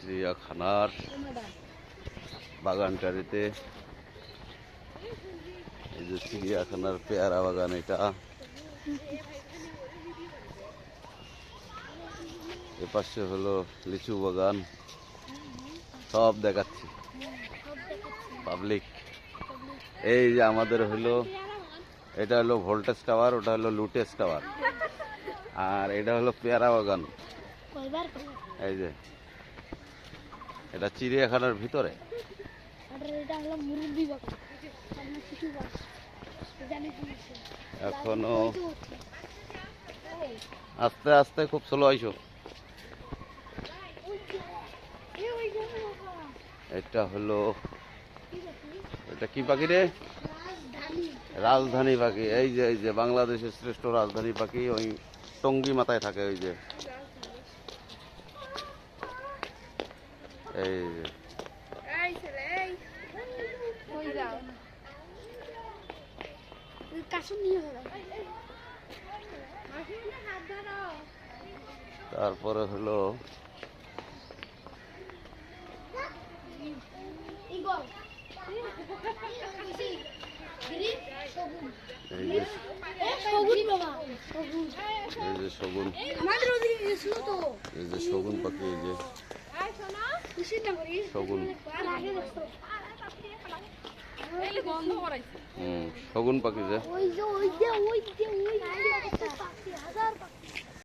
চিড়িয়াখানার বাগানটারিতে এই যে চিড়িয়াখানার পেয়ারা বাগান, এটা এপাশে হলো লিচু বাগান, সব দেখাচ্ছি পাবলিক। এই যে আমাদের হলো, এটা হলো ভোল্টেজ টাওয়ার, ওটা হলো লুটেজ টাওয়ার, আর এটা হলো পেয়ারা বাগান। এই যে এটা চিড়িয়াখানার ভিতরে। এখনো আস্তে আস্তে খুব স্লো আইসো। এটা হলো, এটা কি পাখি রে? রাজধানী পাখি। এই যে বাংলাদেশের শ্রেষ্ঠ রাজধানী পাখি, ওই টঙ্গী মাথায় থাকে। ওই যে এই যে তারপরে হলো শগুন, এই যে শগুন পাখি, এই যে শগুন, শগুন পাখি যে